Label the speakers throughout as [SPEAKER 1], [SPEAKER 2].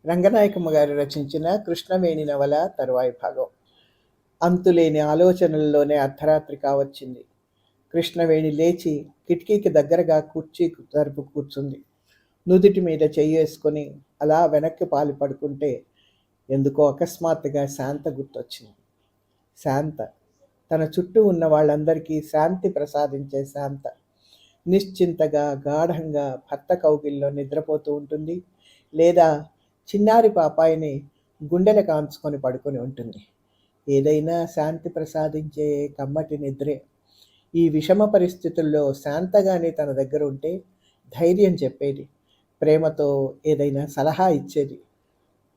[SPEAKER 1] రంగనాయకమ్మ గారు రచించిన కృష్ణవేణి నవల తరువాయి భాగం. అంతులేని ఆలోచనల్లోనే అర్ధరాత్రి కావచ్చింది. కృష్ణవేణి లేచి కిటికీకి దగ్గరగా కుర్చీ తరపు కూర్చుంది. నుదుటి మీద చెయ్యేసుకొని అలా వెనక్కి పాలు పడుకుంటే ఎందుకో అకస్మాత్తుగా శాంత గుర్తొచ్చింది. శాంత, తన చుట్టూ ఉన్న వాళ్ళందరికీ శాంతి ప్రసాదించే శాంత. నిశ్చింతగా గాఢంగా భర్త కౌగిల్లో నిద్రపోతూ ఉంటుంది, లేదా చిన్నారి పాపాయిని గుండెల కాంచుకొని పడుకొని ఉంటుంది. ఏదైనా శాంతి ప్రసాదించే కమ్మటి నిద్రే. ఈ విషమ పరిస్థితుల్లో శాంతగానే తన దగ్గర ఉంటే ధైర్యం చెప్పేది, ప్రేమతో ఏదైనా సలహా ఇచ్చేది.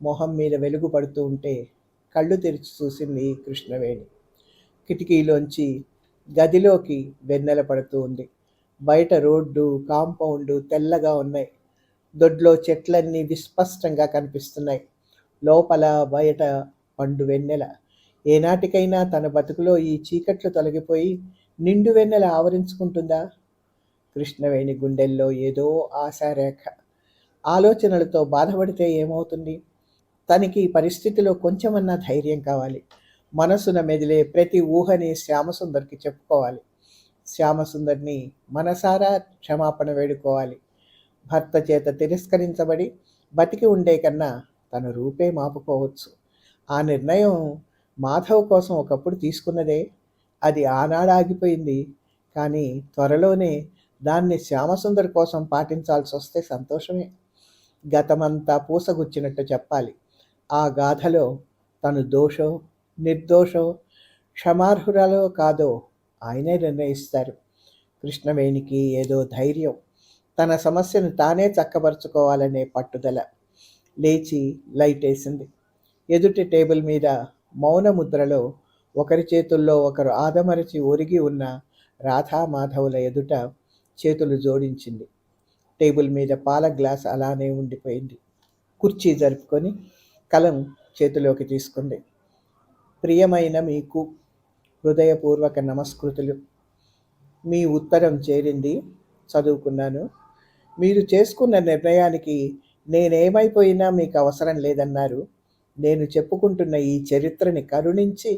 [SPEAKER 1] మొహం మీద వెలుగు పడుతూ ఉంటే కళ్ళు తెరిచి చూసింది కృష్ణవేణి. కిటికీలోంచి గదిలోకి వెన్నెల పడుతూ ఉంది. బయట రోడ్డు, కాంపౌండు తెల్లగా ఉన్నాయి. దొడ్లో చెట్లన్నీ విస్పష్టంగా కనిపిస్తున్నాయి. లోపల బయట పండు వెన్నెల. ఏనాటికైనా తన బతుకులో ఈ చీకట్లు తొలగిపోయి నిండు వెన్నెల ఆవరించుకుంటుందా? కృష్ణవేణి గుండెల్లో ఏదో ఆశారేఖ. ఆలోచనలతో బాధపడితే ఏమవుతుంది? తనకి ఈ పరిస్థితిలో కొంచెమన్నా ధైర్యం కావాలి. మనసున మెదిలే ప్రతి ఊహని శ్యామసుందర్కి చెప్పుకోవాలి. శ్యామసుందర్ని మనసారా క్షమాపణ వేడుకోవాలి. భర్త చేత తిరస్కరించబడి బతికి ఉండే కన్నా తన రూపే మాపుకోవచ్చు. ఆ నిర్ణయం మాధవ్ కోసం ఒకప్పుడు తీసుకున్నదే. అది ఆనాడు ఆగిపోయింది. కానీ త్వరలోనే దాన్ని శ్యామసుందర్ కోసం పాటించాల్సి వస్తే సంతోషమే. గతమంతా పూసగుచ్చినట్టు చెప్పాలి. ఆ గాథలో తను దోషో నిర్దోషో క్షమార్హురాలో కాదో ఆయనే నిర్ణయిస్తారు. కృష్ణవేణికి ఏదో ధైర్యం, తన సమస్యను తానే చక్కబరుచుకోవాలనే పట్టుదల. లేచి లైట్ వేసింది. ఎదుటి టేబుల్ మీద మౌన ముద్రలో ఒకరి చేతుల్లో ఒకరు ఆదమరచి ఒరిగి ఉన్న రాధా మాధవుల ఎదుట చేతులు జోడించింది. టేబుల్ మీద పాల గ్లాస్ అలానే ఉండిపోయింది. కుర్చీ జరుపుకొని కలం చేతిలోకి తీసుకుంది. ప్రియమైన మీకు హృదయపూర్వక నమస్కృతులు. మీ ఉత్తరం చేరింది, చదువుకున్నాను. మీరు చేసుకున్న నిర్ణయానికి నేనేమైపోయినా మీకు అవసరం లేదన్నారు. నేను చెప్పుకుంటున్న ఈ చరిత్రని కరుణించి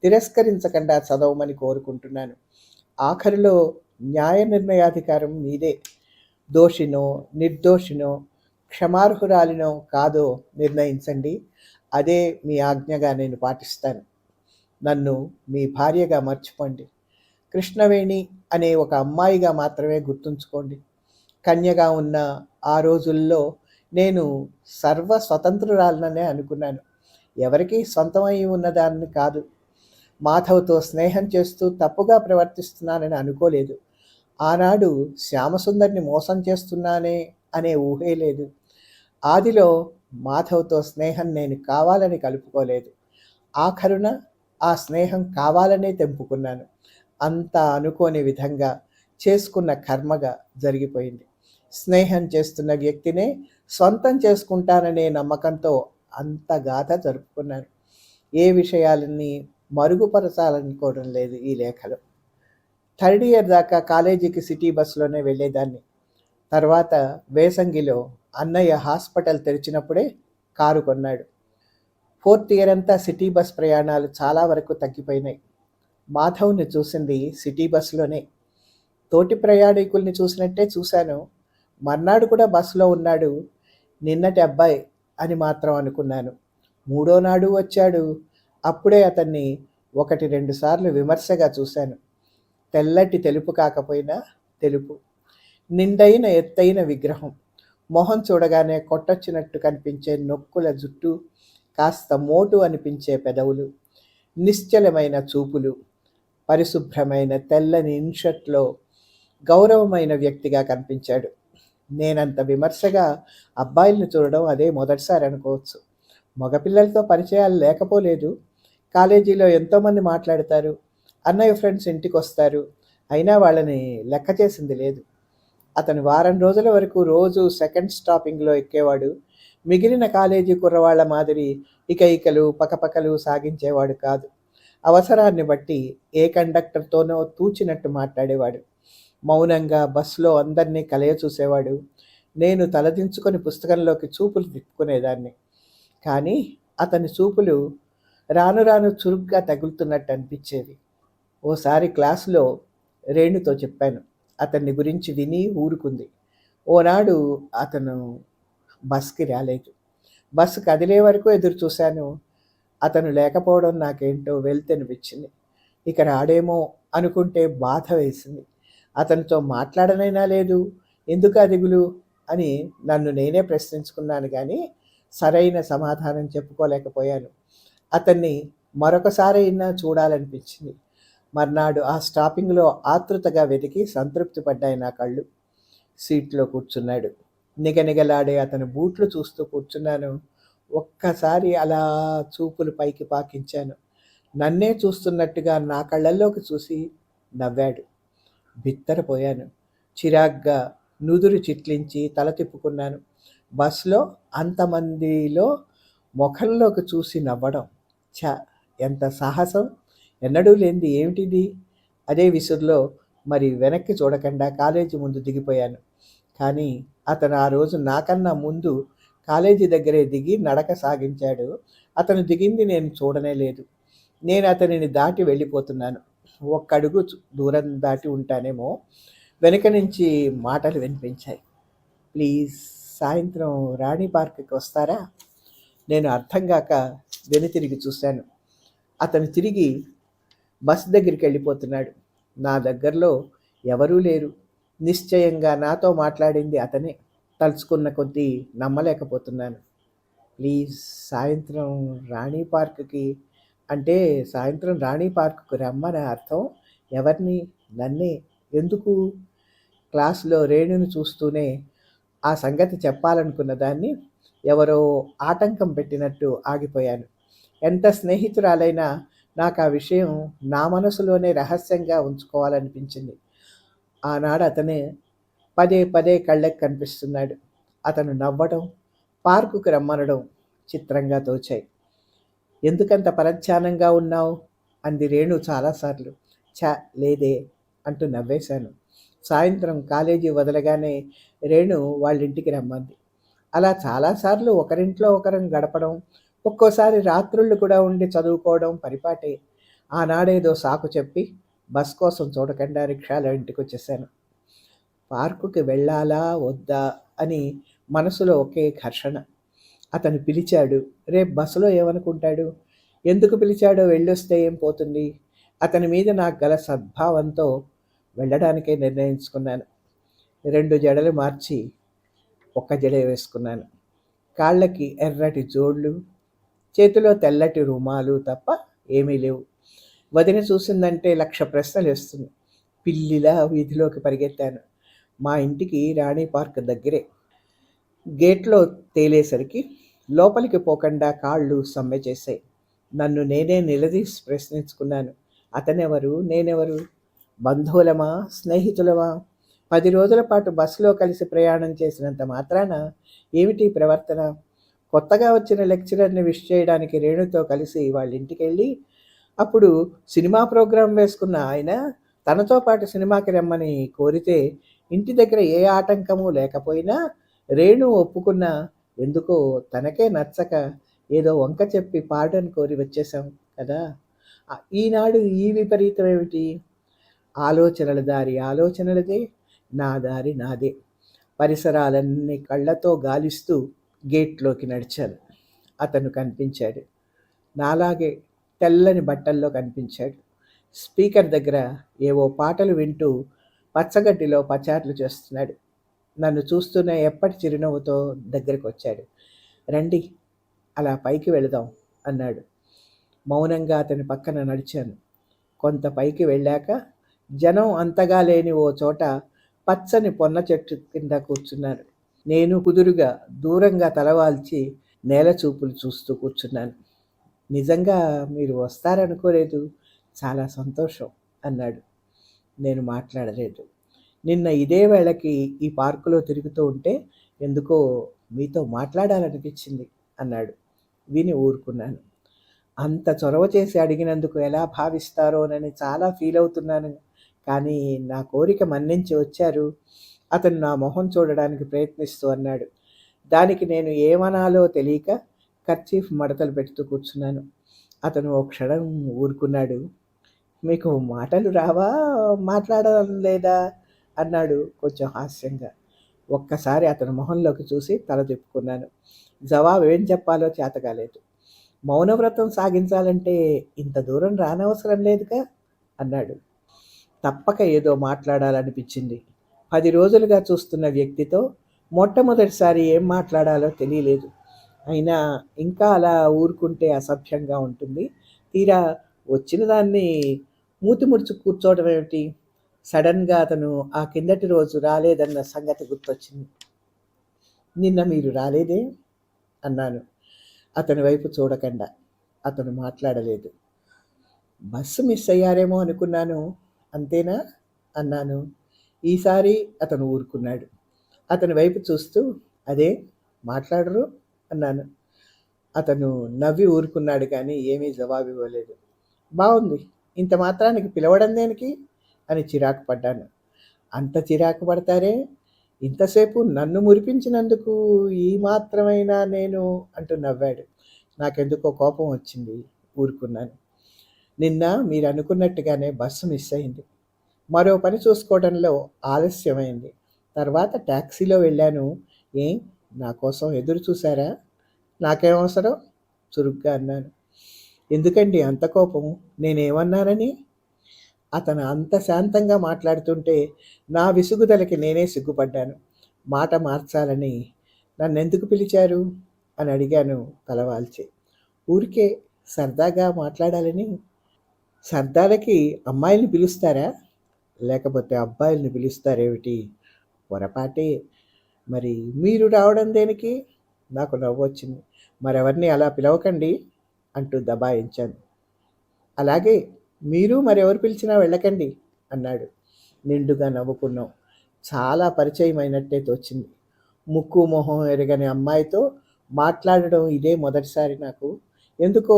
[SPEAKER 1] తిరస్కరించకుండా చదవమని కోరుకుంటున్నాను. ఆఖరిలో న్యాయ నిర్ణయాధికారం మీదే. దోషినో నిర్దోషినో క్షమార్హురాలినో కాదో నిర్ణయించండి. అదే మీ ఆజ్ఞగా నేను పాటిస్తాను. నన్ను మీ భార్యగా మర్చిపోండి. కృష్ణవేణి అనే ఒక అమ్మాయిగా మాత్రమే గుర్తుంచుకోండి. కన్యగా ఉన్న ఆ రోజుల్లో నేను సర్వ స్వతంత్రురాలననే అనుకున్నాను. ఎవరికీ సొంతమై ఉన్నదాన్ని కాదు. మాధవ్తో స్నేహం చేస్తూ తప్పుగా ప్రవర్తిస్తున్నానని అనుకోలేదు. ఆనాడు శ్యామసుందర్ని మోసం చేస్తున్నానే అనే ఊహే లేదు. ఆదిలో మాధవ్తో స్నేహం నేను కావాలని కలుపుకోలేదు. ఆఖరున ఆ స్నేహం కావాలనే తెంపుకున్నాను. అంతా అనుకోని విధంగా చేసుకున్న కర్మగా జరిగిపోయింది. స్నేహం చేస్తున్న వ్యక్తినే సొంతం చేసుకుంటాననే నమ్మకంతో అంత గాథ జరుపుకున్నాను. ఏ విషయాలని మరుగుపరచాలనుకోవడం లేదు ఈ లేఖలో. థర్డ్ ఇయర్ దాకా కాలేజీకి సిటీ బస్సులోనే వెళ్ళేదాన్ని. తర్వాత వేసంగిలో అన్నయ్య హాస్పిటల్ తెరిచినప్పుడే కారు కొన్నాడు. ఫోర్త్ ఇయర్ అంతా సిటీ బస్ ప్రయాణాలు చాలా వరకు తగ్గిపోయినాయి. మాధవ్ని చూసింది సిటీ బస్సులోనే. తోటి ప్రయాణికుల్ని చూసినట్టే చూశాను. మర్నాడు కూడా బస్సులో ఉన్నాడు. నిన్నటి అబ్బాయి అని మాత్రం అనుకున్నాను. మూడో నాడు వచ్చాడు. అప్పుడే అతన్ని 1-2 సార్లు విమర్శగా చూశాను. తెల్లటి తెలుపు కాకపోయినా తెలుపు. నిండైన ఎత్తైన విగ్రహం. మొహం చూడగానే కొట్టొచ్చినట్టు కనిపించే నొక్కుల జుట్టు, కాస్త మోటు అనిపించే పెదవులు, నిశ్చలమైన చూపులు. పరిశుభ్రమైన తెల్లని ఇన్షర్ట్లో గౌరవమైన వ్యక్తిగా కనిపించాడు. నేనంత విమర్శగా అబ్బాయిల్ని చూడడం అదే మొదటిసారి అనుకోవచ్చు. మగపిల్లలతో పరిచయాలు లేకపోలేదు. కాలేజీలో ఎంతోమంది మాట్లాడతారు. అన్నయ్య ఫ్రెండ్స్ ఇంటికి వస్తారు. అయినా వాళ్ళని లెక్క చేసింది లేదు. అతను వారం రోజుల వరకు రోజు సెకండ్ స్టాపింగ్లో ఎక్కేవాడు. మిగిలిన కాలేజీ కుర్రవాళ్ల మాదిరి ఇకలు పకపకలు సాగించేవాడు కాదు. అవసరాన్ని బట్టి ఏ కండక్టర్తోనో తూచినట్టు మాట్లాడేవాడు. మౌనంగా బస్సులో అందరినీ కలయ చూసేవాడు. నేను తలదించుకొని పుస్తకంలోకి చూపులు తిప్పుకునేదాన్ని. కానీ అతని చూపులు రాను రాను చురుగ్గా తగులుతున్నట్టు అనిపించేవి. ఓసారి క్లాసులో రేణుతో చెప్పాను. అతన్ని గురించి విని ఊరుకుంది. ఓనాడు అతను బస్‌కి రాలేదు. బస్సు కదిలే వరకు ఎదురు చూశాను. అతను లేకపోవడం నాకేంటో వెలితనిపించింది. ఇక రాడేమో అనుకుంటే బాధ వేసింది. అతనితో మాట్లాడనైనా లేదు. ఎందుకా దిగులు అని నన్ను నేనే ప్రశ్నించుకున్నాను గానీ, సరైన సమాధానం చెప్పుకోలేకపోయాను. అతన్ని మరొకసారైనా చూడాలనిపించింది. మర్నాడు ఆ స్టాపింగ్‌లో ఆతృతగా వెతికి సంతృప్తి పడ్డాయి నా కళ్ళు. సీట్లో కూర్చున్నాడు. నిగనిగలాడే అతని బూట్లు చూస్తూ కూర్చున్నాను. ఒక్కసారి అలా చూపులు పైకి పాకించాను. నన్నే చూస్తున్నట్టుగా నా కళ్ళల్లోకి చూసి నవ్వాడు. బిత్తరపోయాను. చిరాగ్గా నుదురు చిట్లించి తల తిప్పుకున్నాను. బస్‌లో అంతమందిలో మొఖంలోకి చూసి నవ్వడం. ఛ! ఎంత సాహసం! ఎన్నడూ లేనిది ఏమిటిది? అదే విసురులో మరి వెనక్కి చూడకుండా కాలేజీ ముందు దిగిపోయాను. కానీ అతను ఆ రోజు నాకన్నా ముందు కాలేజీ దగ్గరే దిగి నడక సాగించాడు. అతను దిగింది నేను చూడనే లేదు. నేను అతనిని దాటి వెళ్ళిపోతున్నాను. ఒక్కడుగు దూరం దాటి ఉంటానేమో, వెనక నుంచి మాటలు వినిపించాయి. ప్లీజ్ సాయంత్రం రాణి పార్క్కి వస్తారా? నేను అర్థం కాక వెనుతిరిగి చూశాను. అతను తిరిగి బస్ దగ్గరికి వెళ్ళిపోతున్నాడు. నా దగ్గరలో ఎవరూ లేరు. నిశ్చయంగా నాతో మాట్లాడింది అతనే. తలుచుకున్న కొద్దీ నమ్మలేకపోతున్నాను. ప్లీజ్ సాయంత్రం రాణి పార్క్కి అంటే సాయంత్రం రాణి పార్క్కు రమ్మని అర్థం. ఎవరిని? నన్నే. ఎందుకు? క్లాసులో రేణుని చూస్తూనే ఆ సంగతి చెప్పాలనుకున్న దాన్ని ఎవరో ఆటంకం పెట్టినట్టు ఆగిపోయాను. ఎంత స్నేహితురాలైనా నాకు ఆ విషయం నా మనసులోనే రహస్యంగా ఉంచుకోవాలనిపించింది. ఆనాడు అతనే పదే పదే కళ్ళకి కనిపిస్తున్నాడు. అతను నవ్వడం, పార్కుకు రమ్మనడం చిత్రంగా తోచాయి. ఎందుకంత పరధ్యానంగా ఉన్నావు? అంది రేణు చాలాసార్లు. ఛ! లేదే అంటూ నవ్వేశాను. సాయంత్రం కాలేజీ వదలగానే రేణు వాళ్ళింటికి రమ్మంది. అలా చాలాసార్లు ఒకరింట్లో ఒకరం గడపడం, ఒక్కోసారి రాత్రుళ్ళు కూడా ఉండి చదువుకోవడం పరిపాటే. ఆనాడేదో సాకు చెప్పి బస్ కోసం చూడకుండా రిక్షాలో ఇంటికొచ్చేశాను. పార్కుకి వెళ్ళాలా వద్దా అని మనసులో ఒకే ఘర్షణ. అతను పిలిచాడు. రేపు బస్సులో ఏమనుకుంటాడు? ఎందుకు పిలిచాడో వెళ్ళొస్తే ఏం పోతుంది? అతని మీద నాకు గల సద్భావంతో వెళ్ళడానికే నిర్ణయించుకున్నాను. 2 జడలు మార్చి ఒక్క జడ వేసుకున్నాను. కాళ్ళకి ఎర్రటి జోళ్ళు, చేతిలో తెల్లటి రుమాలు తప్ప ఏమీ లేవు. వదిన చూసిందంటే 1,00,000 ప్రశ్నలేస్తుంది. పిల్లిలా వీధిలోకి పరిగెత్తాను. మా ఇంటికి రాణి పార్క్ దగ్గరే. గేట్లో తేలేసరికి లోపలికి పోకుండా కాళ్ళు సమ్మె చేశాయి. నన్ను నేనే నిలదీసి ప్రశ్నించుకున్నాను. అతనెవరు? నేనెవరు? బంధువులమా? స్నేహితులమా? 10 రోజుల పాటు బస్సులో కలిసి ప్రయాణం చేసినంత మాత్రాన ఏమిటి ప్రవర్తన? కొత్తగా వచ్చిన లెక్చరర్ని విష్ చేయడానికి రేణుతో కలిసి వాళ్ళ ఇంటికెళ్ళి, అప్పుడు సినిమా ప్రోగ్రాం వేసుకున్న ఆయన తనతో పాటు సినిమాకి రమ్మని కోరితే ఇంటి దగ్గర ఏ ఆటంకము లేకపోయినా రేణు ఒప్పుకున్నా ఎందుకో తనకే నచ్చక ఏదో వంక చెప్పి పార్డన్ కోరి వచ్చేశాం కదా. ఈనాడు ఈ విపరీతం ఏమిటి? ఆలోచనల దారి ఆలోచనలదే, నా దారి నాదే. పరిసరాలన్నీ కళ్ళతో గాలిస్తూ గేట్లోకి నడిచాను. అతను కనిపించాడు. నాలాగే తెల్లని బట్టల్లో కనిపించాడు. స్పీకర్ దగ్గర ఏవో పాటలు వింటూ పచ్చగడ్డిలో పచార్లు చేస్తున్నాడు. నన్ను చూస్తూనే ఎప్పటి చిరునవ్వుతో దగ్గరికి వచ్చాడు. రండి, అలా పైకి వెళదాం అన్నాడు. మౌనంగా అతని పక్కన నడిచాను. కొంత పైకి వెళ్ళాక జనం అంతగా లేని ఓ చోట పచ్చని పొన్న చెట్టు కింద కూర్చున్నాను. నేను కుదురుగా దూరంగా తలవాల్చి నేల చూపులు చూస్తూ కూర్చున్నాను. నిజంగా మీరు వస్తారనుకోలేదు. చాలా సంతోషం అన్నాడు. నేను మాట్లాడలేదు. నిన్న ఇదే వేళకి ఈ పార్కులో తిరుగుతూ ఉంటే ఎందుకో మీతో మాట్లాడాలనిపించింది అన్నాడు. విని ఊరుకున్నాను. అంత చొరవ చేసి అడిగినందుకు ఎలా భావిస్తారోనని చాలా ఫీల్ అవుతున్నాను. కానీ నా కోరిక మన్నించి వచ్చారు. అతను నా మొహం చూడడానికి ప్రయత్నిస్తూ అన్నాడు. దానికి నేను ఏమనాలో తెలియక కర్చీఫ్ మడతలు పెడుతూ కూర్చున్నాను. అతను ఓ క్షణం ఊరుకున్నాడు. "మీకు మాటలు రావా? మాట్లాడడం లేదా?" అన్నాడు కొంచెం హాస్యంగా. ఒక్కసారి అతని మొహంలోకి చూసి తల తిప్పుకున్నాను. జవాబు ఏం చెప్పాలో చేతకాలేదు. "మౌనవ్రతం సాగించాలంటే ఇంత దూరం రానవసరం లేదుగా" అన్నాడు. తప్పక ఏదో మాట్లాడాలనిపించింది. 10 రోజులుగా చూస్తున్న వ్యక్తితో మొట్టమొదటిసారి ఏం మాట్లాడాలో తెలియలేదు. అయినా ఇంకా అలా ఊరుకుంటే అసభ్యంగా ఉంటుంది. తీరా వచ్చిన దాన్ని మూతి ముడుచు కూర్చోవడం ఏమిటి? సడన్‌గా అతను ఆ కిందటి రోజు రాలేదన్న సంగతి గుర్తొచ్చింది. "నిన్న మీరు రాలేదే?" అన్నాను అతని వైపు చూడకుండా. అతను మాట్లాడలేదు. "బస్సు మిస్ అయ్యారేమో అనుకున్నాను. అంతేనా?" అన్నాను. ఈసారి అతను ఊరుకున్నాడు. అతని వైపు చూస్తూ "అదే మాట్లాడరు?" అన్నాను. అతను నవ్వి ఊరుకున్నాడు కానీ ఏమీ జవాబివ్వలేదు. "బావుంది. ఇంత మాత్రానికి పిలవడం దేనికి?" అని చిరాకు పడ్డాను. "అంత చిరాకు పడతారే? ఇంతసేపు నన్ను మురిపించినందుకు ఈ మాత్రమైనా నేను" అంటూ నవ్వాడు. నాకెందుకో కోపం వచ్చింది. ఊరుకున్నాను. "నిన్న మీరనుకున్నట్టుగానే బస్సు మిస్ అయింది. మరో పని చూసుకోవడంలో ఆలస్యమైంది. తర్వాత టాక్సీలో వెళ్ళాను. ఏం నా కోసం ఎదురు చూశారా?" "నాకేం అవసరం?" చురుగ్గా అన్నాను. "ఎందుకండి అంత కోపం? నేనేమన్నానని?" అతను అంత శాంతంగా మాట్లాడుతుంటే నా విసుగుదలకి నేనే సిగ్గుపడ్డాను. మాట మార్చాలని "నన్నెందుకు పిలిచారు?" అని అడిగాను తలవాల్చి. "ఊరికే సరదాగా మాట్లాడాలని." "సరదాలకి అమ్మాయిల్ని పిలుస్తారా? లేకపోతే అబ్బాయిల్ని పిలుస్తారేమిటి?" "పొరపాటే." "మరి మీరు రావడం దేనికి?" నాకు నవ్వొచ్చింది. "మరెవరిని అలా పిలవకండి" అంటూ దబాయించాను. "అలాగే మీరు మరెవరు పిలిచినా వెళ్ళకండి" అన్నాడు. నిండుగా నవ్వుకున్నాం. చాలా పరిచయమైనట్టే తోచింది. ముక్కు మొహం ఎరగని అమ్మాయితో మాట్లాడడం ఇదే మొదటిసారి నాకు. ఎందుకో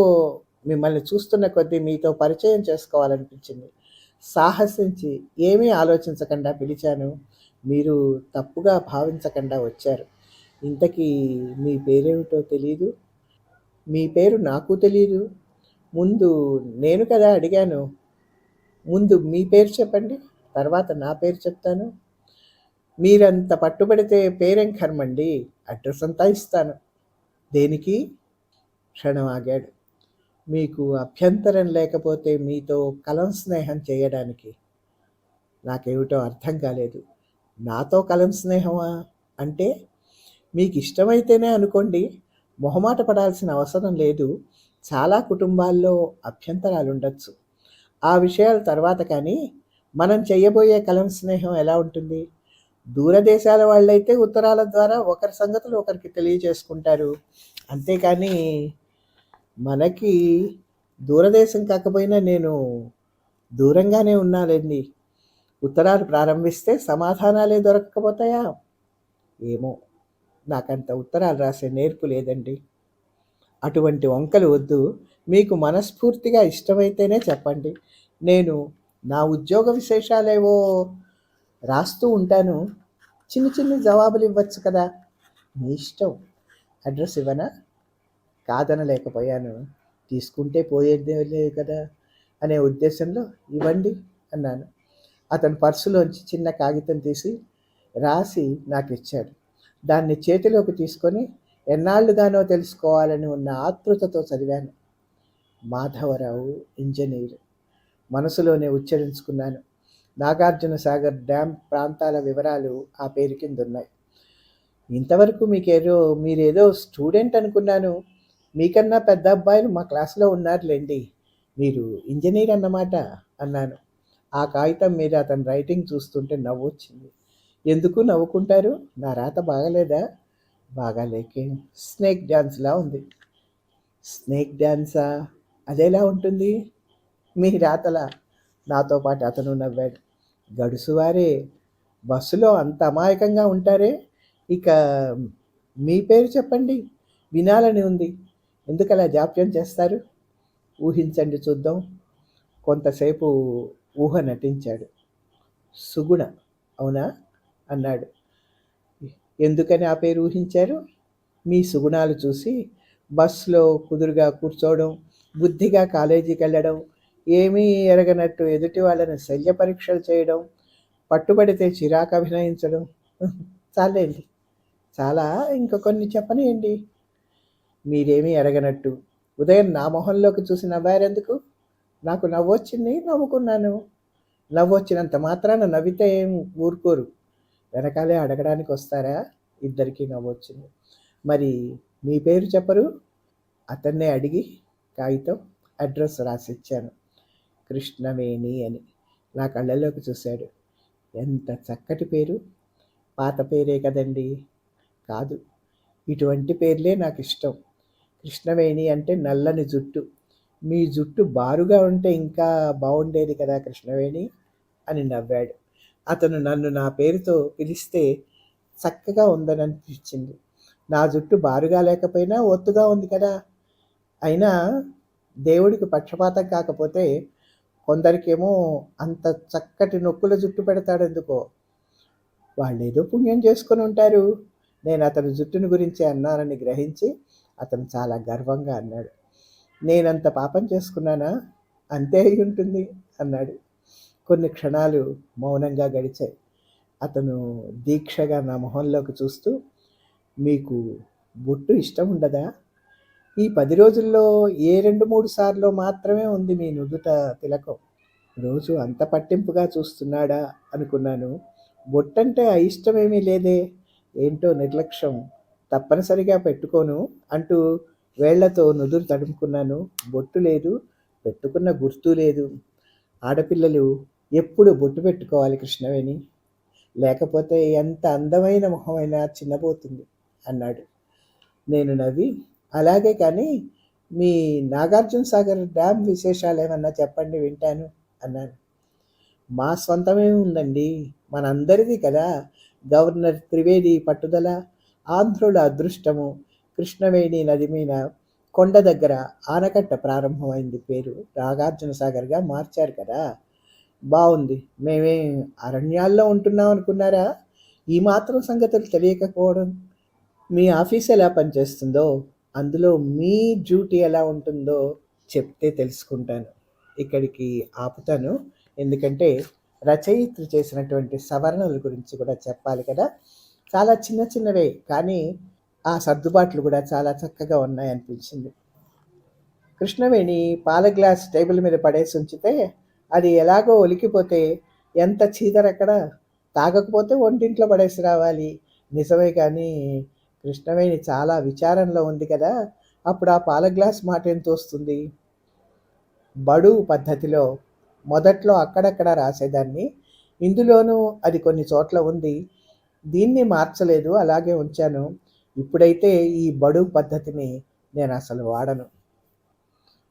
[SPEAKER 1] మిమ్మల్ని చూస్తున్న కొద్దీ మీతో పరిచయం చేసుకోవాలనిపించింది. సాహసించి ఏమీ ఆలోచించకుండా పిలిచాను. మీరు తప్పుగా భావించకుండా వచ్చారు. ఇంతకీ మీ పేరేమిటో తెలీదు? మీ పేరు నాకు తెలీదు. ముందు నేను కదా అడిగాను. ముందు మీ పేరు చెప్పండి. తర్వాత నా పేరు చెప్తాను. మీరంత పట్టుబడితే పేరేం కర్మండి. అడ్రస్ అంతా ఇస్తాను. దేనికి? క్షణం ఆగాడు. మీకు అభ్యంతరం లేకపోతే మీతో కలం స్నేహం చేయడానికి. నాకేమిటో అర్థం కాలేదు. నాతో కలం స్నేహమా? అంటే మీకు ఇష్టమైతేనే అనుకోండి. మొహమాట పడాల్సిన అవసరం లేదు. చాలా కుటుంబాల్లో అభ్యంతరాలుండొచ్చు. ఆ విషయాలు తర్వాత కానీ మనం చెయ్యబోయే కలం స్నేహం ఎలా ఉంటుంది? దూరదేశాల వాళ్ళైతే ఉత్తరాల ద్వారా ఒకరి సంగతులు ఒకరికి తెలియజేసుకుంటారు. అంతేకాని మనకి దూరదేశం కాకపోయినా నేను దూరంగానే ఉన్నాలేండి. ఉత్తరాలు ప్రారంభిస్తే సమాధానాలే దొరక్కపోతాయా? ఏమో నాకంత ఉత్తరాలు రాసే నేర్పు లేదండి. అటువంటి వంకలు వద్దు. మీకు మనస్ఫూర్తిగా ఇష్టమైతేనే చెప్పండి. నేను నా ఉద్యోగ విశేషాలేవో రాస్తూ ఉంటాను. చిన్ని చిన్ని జవాబులు ఇవ్వచ్చు కదా. మీ ఇష్టం. అడ్రస్ ఇవ్వనా? కాదనలేకపోయాను. తీసుకుంటే పోయేదే కదా అనే ఉద్దేశంలో ఇవ్వండి అన్నాను. అతను పర్సులోంచి చిన్న కాగితం తీసి రాసి నాకు ఇచ్చాడు. దాన్ని చేతిలోకి తీసుకొని ఎన్నాళ్ళుగానో తెలుసుకోవాలని ఉన్న ఆతృతతో చదివాను. మాధవరావు ఇంజనీర్. మనసులోనే ఉచ్చరించుకున్నాను. నాగార్జున సాగర్ డ్యామ్ ప్రాంతాల వివరాలు ఆ పేరు కింద ఉన్నాయి. ఇంతవరకు మీరేదో స్టూడెంట్ అనుకున్నాను. మీకన్నా పెద్ద అబ్బాయిలు మా క్లాసులో ఉన్నారులేండి. మీరు ఇంజనీర్ అన్నమాట అన్నాను. ఆ కాగితం మీద అతని రైటింగ్ చూస్తుంటే నవ్వొచ్చింది. ఎందుకు నవ్వుకుంటారు? నా రాత బాగలేదా? బాగాలేకే. స్నేక్ డ్యాన్స్లా ఉంది. స్నేక్ డ్యాన్సా? అదెలా ఉంటుంది? మీ రాతలా? నాతో పాటు అతను నవ్వాడు. గడుసువారే. బస్సులో అంత అమాయకంగా ఉంటారే. ఇక మీ పేరు చెప్పండి. వినాలని ఉంది. ఎందుకలా జాప్యం చేస్తారు? ఊహించండి చూద్దాం. కొంతసేపు ఊహ నటించాడు. సుగుణ అవునా? అన్నాడు. ఎందుకని ఆ పేరు ఊహించారు? మీ సుగుణాలు చూసి బస్సులో కుదురుగా కూర్చోవడం, బుద్ధిగా కాలేజీకి వెళ్ళడం, ఏమీ ఎరగనట్టు ఎదుటి వాళ్ళని శల్య పరీక్షలు చేయడం, పట్టుబడితే చిరాకు అభినయించడం. చాలండి. చాలా ఇంక కొన్ని చెప్పనియండి. మీరేమీ ఎరగనట్టు ఉదయం నా మొహంలోకి చూసి నవ్వారెందుకు? నాకు నవ్వొచ్చింది, నవ్వుకున్నాను. నవ్వొచ్చినంత మాత్రాన నవ్వితే ఏం ఊరుకోరు. వెనకాలే అడగడానికి వస్తారా? ఇద్దరికీ నవ్వొచ్చింది. మరి మీ పేరు చెప్పరు? అతన్నే అడిగి కాగితం, అడ్రస్ రాసిచ్చాను. కృష్ణవేణి అని. నా కళ్ళలోకి చూశాడు. ఎంత చక్కటి పేరు! పాత పేరే కదండి. కాదు, ఇటువంటి పేర్లే నాకిష్టం. కృష్ణవేణి అంటే నల్లని జుట్టు. మీ జుట్టు బారుగా ఉంటే ఇంకా బాగుండేది కదా కృష్ణవేణి అని నవ్వాడు. అతను నన్ను నా పేరుతో పిలిస్తే చక్కగా ఉందని అనిపించింది. నా జుట్టు బారుగా లేకపోయినా ఒత్తుగా ఉంది కదా. అయినా దేవుడికి పక్షపాతం కాకపోతే కొందరికేమో అంత చక్కటి నొక్కుల జుట్టు పెడతాడెందుకో. వాళ్ళేదో పుణ్యం చేసుకొని ఉంటారు. నేను అతని జుట్టుని గురించి అన్నానని గ్రహించి అతను చాలా గర్వంగా అన్నాడు. నేనంత పాపం చేసుకున్నానా? అంతే అయి ఉంటుంది అన్నాడు. కొన్ని క్షణాలు మౌనంగా గడిచాయి. అతను దీక్షగా నా మొహంలోకి చూస్తూ, మీకు బొట్టు ఇష్టం ఉండదా? ఈ 10 రోజుల్లో ఏ 2, 3 సార్లో మాత్రమే ఉంది మీ నుదుట తిలకం. రోజు అంత పట్టింపుగా చూస్తున్నాడా అనుకున్నాను. బొట్టంటే అయిష్టమేమీ లేదే, ఏంటో నిర్లక్ష్యం. తప్పనిసరిగా పెట్టుకోను అంటూ వేళ్లతో నుదురు తడుముకున్నాను. బొట్టు లేదు, పెట్టుకున్న గుర్తు లేదు. ఆడపిల్లలు ఎప్పుడు బొట్టు పెట్టుకోవాలి కృష్ణవేణి, లేకపోతే ఎంత అందమైన మొహమైనా చిన్నబోతుంది అన్నాడు. నేను నవ్వి, అలాగే కానీ మీ నాగార్జున సాగర్ డ్యామ్ విశేషాలు ఏమన్నా చెప్పండి, వింటాను అన్నాను. మా స్వంతమే ఉందండి, మనందరిది కదా. గవర్నర్ త్రివేది పట్టుదల, ఆంధ్రుల అదృష్టము. కృష్ణవేణి నది మీద కొండ దగ్గర ఆనకట్ట ప్రారంభమైంది. పేరు నాగార్జున సాగర్గా మార్చారు కదా. బాగుంది. మేమే అరణ్యాల్లో ఉంటున్నాం అనుకున్నారా? ఈ మాత్రం సంగతులు తెలియకపోవడం. మీ ఆఫీస్ ఎలా పనిచేస్తుందో, అందులో మీ డ్యూటీ ఎలా ఉంటుందో చెప్తే తెలుసుకుంటాను. ఇక్కడికి ఆపుతాను. ఎందుకంటే రచయిత్రి చేసినటువంటి సవరణల గురించి కూడా చెప్పాలి కదా. చాలా చిన్న చిన్నవే కానీ ఆ సర్దుబాట్లు కూడా చాలా చక్కగా ఉన్నాయనిపించింది. కృష్ణవేణి పాల గ్లాస్ టేబుల్ మీద పడేసి ఉంచితే అది ఎలాగో ఒలికిపోతే ఎంత చీదరక్కడ. తాగకపోతే ఒంటింట్లో పడేసి రావాలి. నిజమే కానీ కృష్ణవేణి చాలా విచారంలో ఉంది కదా. అప్పుడు ఆ పాల గ్లాస్ మాట ఎంత వస్తుంది? బడుగు పద్ధతిలో మొదట్లో అక్కడక్కడ రాసేదాన్ని. ఇందులోనూ అది కొన్ని చోట్ల ఉంది. దీన్ని మార్చలేదు, అలాగే ఉంచాను. ఇప్పుడైతే ఈ బడుగు పద్ధతిని నేను అసలు వాడను.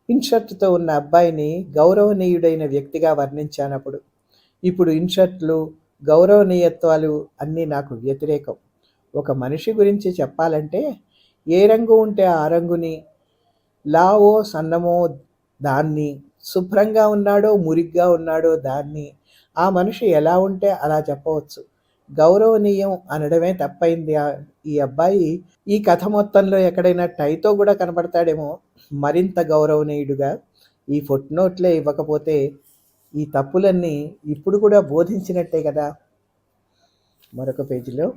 [SPEAKER 1] ఇన్షర్ట్తో ఉన్న అబ్బాయిని గౌరవనీయుడైన వ్యక్తిగా వర్ణించానప్పుడు. ఇప్పుడు ఇన్షర్ట్లు, గౌరవనీయత్వాలు అన్నీ నాకు వ్యతిరేకం. ఒక మనిషి గురించి చెప్పాలంటే ఏ రంగు ఉంటే ఆ రంగుని, లావో సన్నమో దాన్ని, శుభ్రంగా ఉన్నాడో మురిగ్గా ఉన్నాడో దాన్ని, ఆ మనిషి ఎలా ఉంటే అలా చెప్పవచ్చు. గౌరవనీయం అనడమే తప్పైంది. ఈ అబ్బాయి ఈ కథ మొత్తంలో ఎక్కడైనా టైతో కూడా కనబడతాడేమో, మరింత గౌరవనీయుడుగా. ఈ ఫుట్ నోట్లే ఇవ్వకపోతే ఈ తప్పులన్నీ ఇప్పుడు కూడా బోధించినట్టే కదా. మరొక పేజీలో,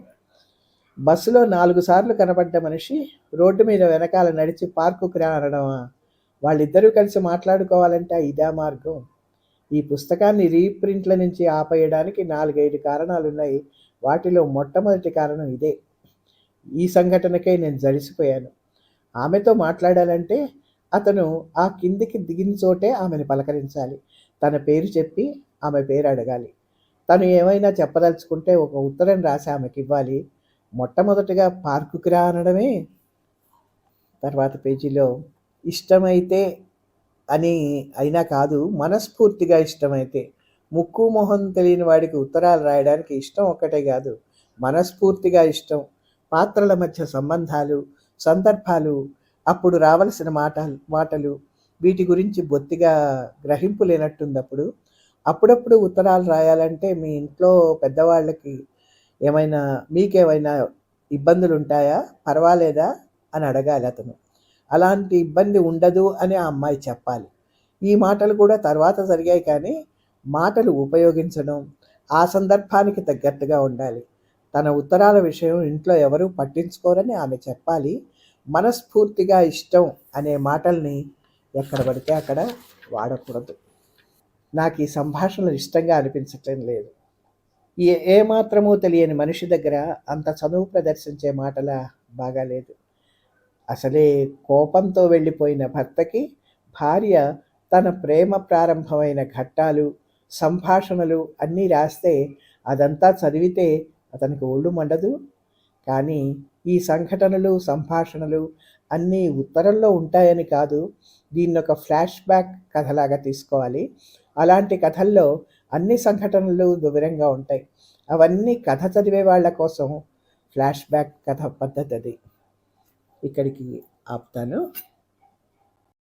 [SPEAKER 1] బస్సులో 4 సార్లు కనబడ్డ మనిషి రోడ్డు మీద వెనకాల నడిచి పార్కుకు రా అనడమా? వాళ్ళిద్దరూ కలిసి మాట్లాడుకోవాలంటే ఇదా మార్గం? ఈ పుస్తకాన్ని రీప్రింట్ల నుంచి ఆపేయడానికి 4-5 కారణాలున్నాయి. వాటిలో మొట్టమొదటి కారణం ఇదే. ఈ సంఘటనకే నేను జడిసిపోయాను. ఆమెతో మాట్లాడాలంటే అతను ఆ కిందికి దిగిన చోటే ఆమెను పలకరించాలి. తన పేరు చెప్పి ఆమె పేరు అడగాలి. తను ఏమైనా చెప్పదలుచుకుంటే ఒక ఉత్తరం రాసి ఆమెకి ఇవ్వాలి. మొట్టమొదటిగా పార్కుకి రా అనడమే. తర్వాత పేజీలో, ఇష్టమైతే అని అయినా కాదు, మనస్ఫూర్తిగా ఇష్టమైతే. ముక్కు మొహం తెలియని వాడికి ఉత్తరాలు రాయడానికి ఇష్టం ఒక్కటే కాదు, మనస్ఫూర్తిగా ఇష్టం. పాత్రల మధ్య సంబంధాలు, సందర్భాలు, అప్పుడు రావలసిన మాటలు వీటి గురించి బొత్తిగా గ్రహింపు లేనట్టుంది. అప్పుడప్పుడు ఉత్తరాలు రాయాలంటే మీ ఇంట్లో పెద్దవాళ్ళకి మీకేమైనా ఇబ్బందులు ఉంటాయా, పర్వాలేదా అని అడగాలి అతను. అలాంటి ఇబ్బంది ఉండదు అని ఆ అమ్మాయి చెప్పాలి. ఈ మాటలు కూడా తర్వాత జరిగాయి కానీ మాటలు ఉపయోగించడం ఆ సందర్భానికి తగ్గట్టుగా ఉండాలి. తన ఉత్తరాల విషయం ఇంట్లో ఎవరూ పట్టించుకోరని ఆమె చెప్పాలి. మనస్ఫూర్తిగా ఇష్టం అనే మాటల్ని ఎక్కడ పడితే అక్కడ వాడకూడదు. నాకు ఈ సంభాషణలు ఇష్టంగా అనిపించటం లేదు. ఏమాత్రమూ తెలియని మనిషి దగ్గర అంత చనువు ప్రదర్శించే మాటల బాగాలేదు. అసలే కోపంతో వెళ్ళిపోయిన భర్తకి భార్య తన ప్రేమ ప్రారంభమైన ఘట్టాలు, సంభాషణలు అన్నీ రాస్తే అదంతా చదివితే అతనికి ఒళ్ళు మండదు. కానీ ఈ సంఘటనలు, సంభాషణలు అన్నీ ఉత్తరంలో ఉంటాయని కాదు, దీన్నొక ఫ్లాష్ బ్యాక్ కథలాగా తీసుకోవాలి. అలాంటి కథల్లో అన్ని సంఘటనలు వివరంగా ఉంటాయి. అవన్నీ కథ చదివే వాళ్ళ కోసం ఫ్లాష్ బ్యాక్ కథ పద్ధతి అది. ఇక్కడికి ఆపుతాను.